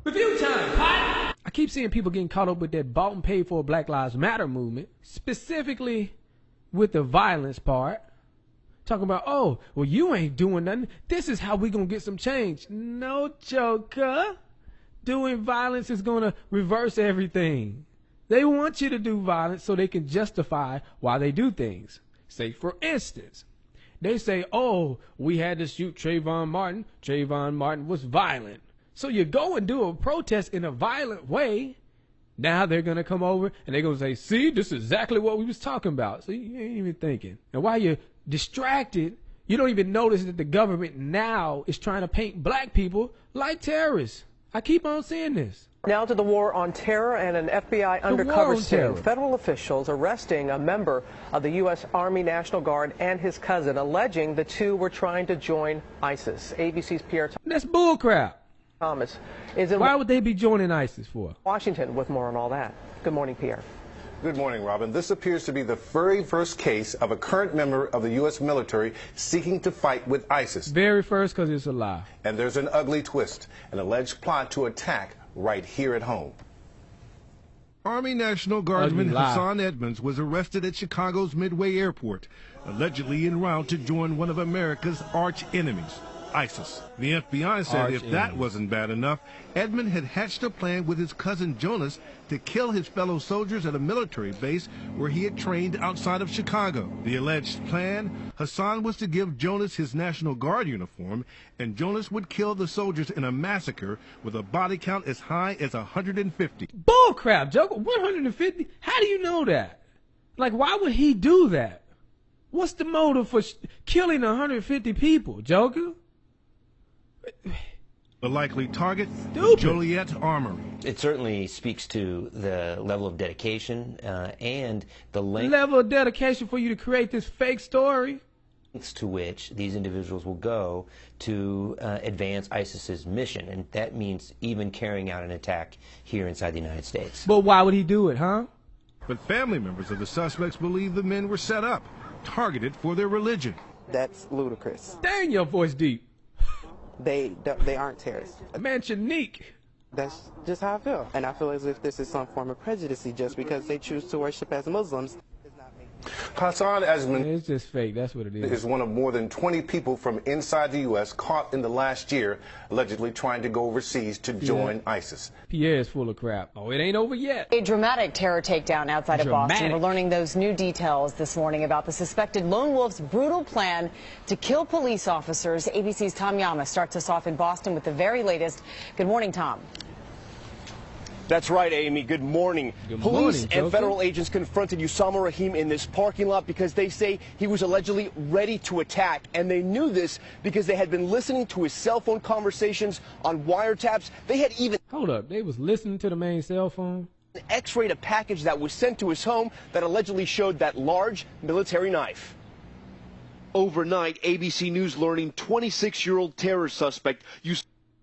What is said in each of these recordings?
Review time, pot! I keep seeing people getting caught up with that bought and paid for Black Lives Matter movement, specifically with the violence part. Talking about, oh, well, you ain't doing nothing. This is how we gonna get some change. No, Joker. Doing violence is gonna reverse everything. They want you to do violence so they can justify why they do things. Say, for instance, they say, oh, we had to shoot Trayvon Martin. Trayvon Martin was violent. So you go and do a protest in a violent way. Now they're going to come over and they're going to say, see, this is exactly what we was talking about. So you ain't even thinking. And while you're distracted, you don't even notice that the government now is trying to paint black people like terrorists. I keep on seeing this. Now to the war on terror and an FBI undercover sting. Federal officials arresting a member of the U.S. Army National Guard and his cousin, alleging the two were trying to join ISIS. ABC's Pierre That's bullcrap. Thomas is in Why would they be joining ISIS for? Washington with more on all that. Good morning, Pierre. Good morning, Robin. This appears to be the very first case of a current member of the U.S. military seeking to fight with ISIS. Very first, because it's a lie. And there's an ugly twist, an alleged plot to attack right here at home. Army National Guardsman Hassan Edmonds was arrested at Chicago's Midway Airport, allegedly en route to join one of America's arch enemies, ISIS. The FBI said if that wasn't bad enough, Edmund had hatched a plan with his cousin Jonas to kill his fellow soldiers at a military base where he had trained outside of Chicago. The alleged plan, Hassan was to give Jonas his National Guard uniform, and Jonas would kill the soldiers in a massacre with a body count as high as 150. Bullcrap, Joker. 150? How do you know that? Like, why would he do that? What's the motive for killing 150 people, Joker? The likely target, Joliet Armory. It certainly speaks to the level of dedication and the length level of dedication for you to create this fake story to which these individuals will go to advance ISIS's mission, and that means even carrying out an attack here inside the United States. But why would he do it, huh? But family members of the suspects believe the men were set up, targeted for their religion. That's ludicrous. Dang, your voice deep. They aren't terrorists. Manchanique. That's just how I feel. And I feel as if this is some form of prejudice just because they choose to worship as Muslims. Hassan Edmonds it's just fake. That's what it is one of more than 20 people from inside the U.S. caught in the last year allegedly trying to go overseas to join ISIS. Pierre is full of crap. Oh, it ain't over yet. A dramatic terror takedown outside of Boston. We're learning those new details this morning about the suspected lone wolf's brutal plan to kill police officers. ABC's Tom Yama starts us off in Boston with the very latest. Good morning, Tom. That's right, Amy. Good morning. Police and federal agents confronted Usama Rahim in this parking lot because they say he was allegedly ready to attack. And they knew this because they had been listening to his cell phone conversations on wiretaps. They had even... Hold up. They was listening to the main cell phone? X-rayed a package that was sent to his home that allegedly showed that large military knife. Overnight, ABC News learning 26-year-old terror suspect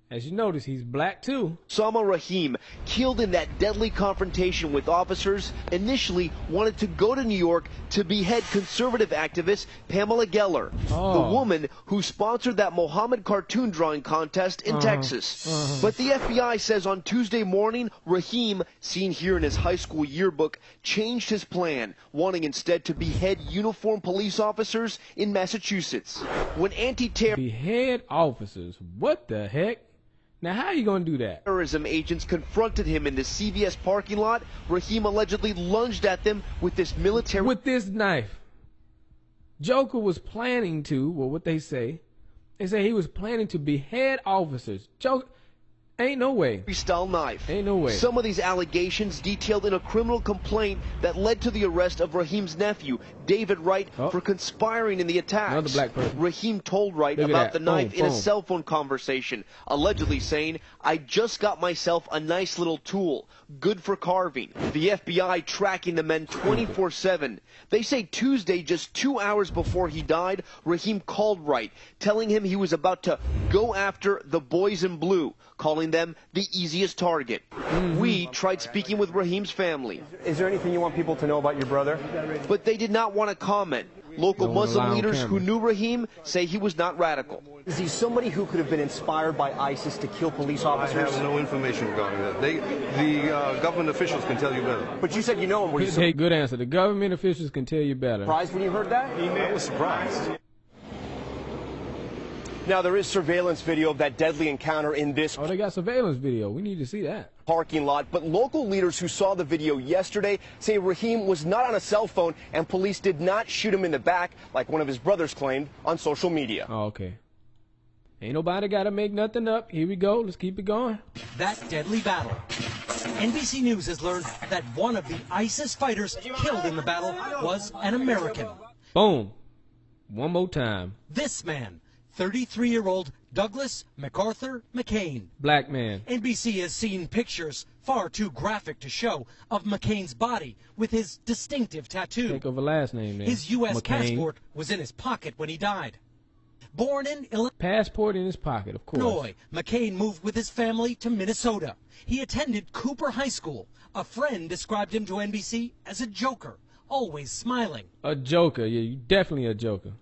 as you notice, he's black too. Usama Rahim, killed in that deadly confrontation with officers, initially wanted to go to New York to behead conservative activist Pamela Geller, the woman who sponsored that Mohammed cartoon drawing contest in Texas. But the FBI says on Tuesday morning, Rahim, seen here in his high school yearbook, changed his plan, wanting instead to behead uniformed police officers in Massachusetts. When anti-terror... Behead officers? What the heck? Now, how are you going to do that? Terrorism agents confronted him in the CVS parking lot. Rahim allegedly lunged at them with this military... With this knife. Joker was planning to, well, what they say he was planning to behead officers. Joker... Ain't no way. Style knife. Ain't no way. Some of these allegations detailed in a criminal complaint that led to the arrest of Rahim's nephew, David Wright, for conspiring in the attacks. Another black person. Rahim told Wright about the knife in a cell phone conversation, allegedly saying, "I just got myself a nice little tool, good for carving." The FBI tracking the men 24/7. They say Tuesday, just 2 hours before he died, Rahim called Wright, telling him he was about to go after the boys in blue, calling them the easiest target. We tried speaking with Rahim's family. Is there anything you want people to know about your brother? But they did not want to comment. Local Muslim leaders who knew Rahim say he was not radical. Is he somebody who could have been inspired by ISIS to kill police officers? I have no information regarding that. The government officials can tell you better. But you said you know him. Were you Hey, good answer. The government officials can tell you better. Surprised when you heard that? I was surprised. Now, there is surveillance video of that deadly encounter in this they got surveillance video. We need to see that. Parking lot, but local leaders who saw the video yesterday say Rahim was not on a cell phone and police did not shoot him in the back like one of his brothers claimed on social media. Oh, okay. Ain't nobody got to make nothing up. Here we go. Let's keep it going. That deadly battle. NBC News has learned that one of the ISIS fighters killed in the battle was an American. Boom. One more time. This man, 33-year-old Douglas MacArthur McCain. Black man. NBC has seen pictures, far too graphic to show, of McCain's body with his distinctive tattoo. Think of a last name there. His U.S. McCain. passport was in his pocket when he died. Born in Illinois. Passport in his pocket, of course. McCain moved with his family to Minnesota. He attended Cooper High School. A friend described him to NBC as a joker, always smiling. A joker. Yeah, you definitely a joker.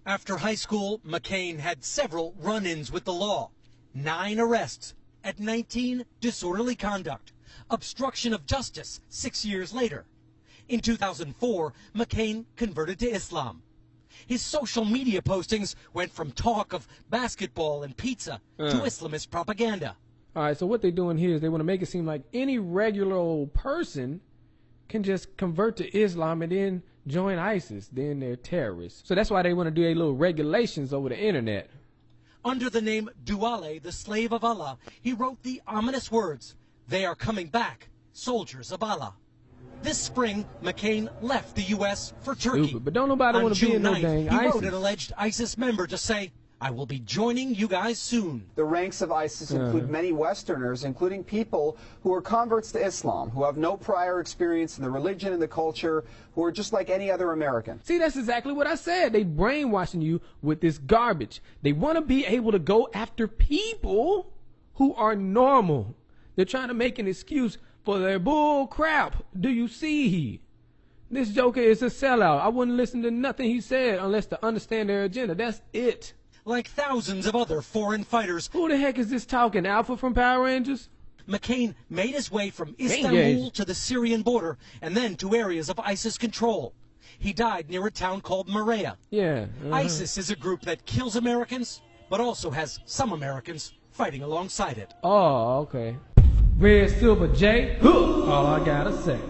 After high school, McCain had several run-ins with the law. 9 arrests. At 19, disorderly conduct. Obstruction of justice 6 years later. In 2004, McCain converted to Islam. His social media postings went from talk of basketball and pizza to Islamist propaganda. All right, so what they're doing here is they want to make it seem like any regular old person can just convert to Islam and then join ISIS. Then they're terrorists. So that's why they want to do their little regulations over the internet. Under the name Duale, the slave of Allah, he wrote the ominous words, "They are coming back, soldiers of Allah." This spring, McCain left the U.S. for Turkey. Stupid, but don't nobody want to be in no dang ISIS. He wrote an alleged ISIS member to say, "I will be joining you guys soon." The ranks of ISIS include many Westerners, including people who are converts to Islam, who have no prior experience in the religion and the culture, who are just like any other American. See, that's exactly what I said. They brainwashing you with this garbage. They want to be able to go after people who are normal. They're trying to make an excuse for their bull crap. Do you see? This joker is a sellout. I wouldn't listen to nothing he said unless to understand their agenda. That's it. Like thousands of other foreign fighters. Who the heck is this talking? Alpha from Power Rangers? McCain made his way from Istanbul to the Syrian border and then to areas of ISIS control. He died near a town called Maria. Yeah. ISIS is a group that kills Americans, but also has some Americans fighting alongside it. Oh, okay. Red Silver J, all I gotta say.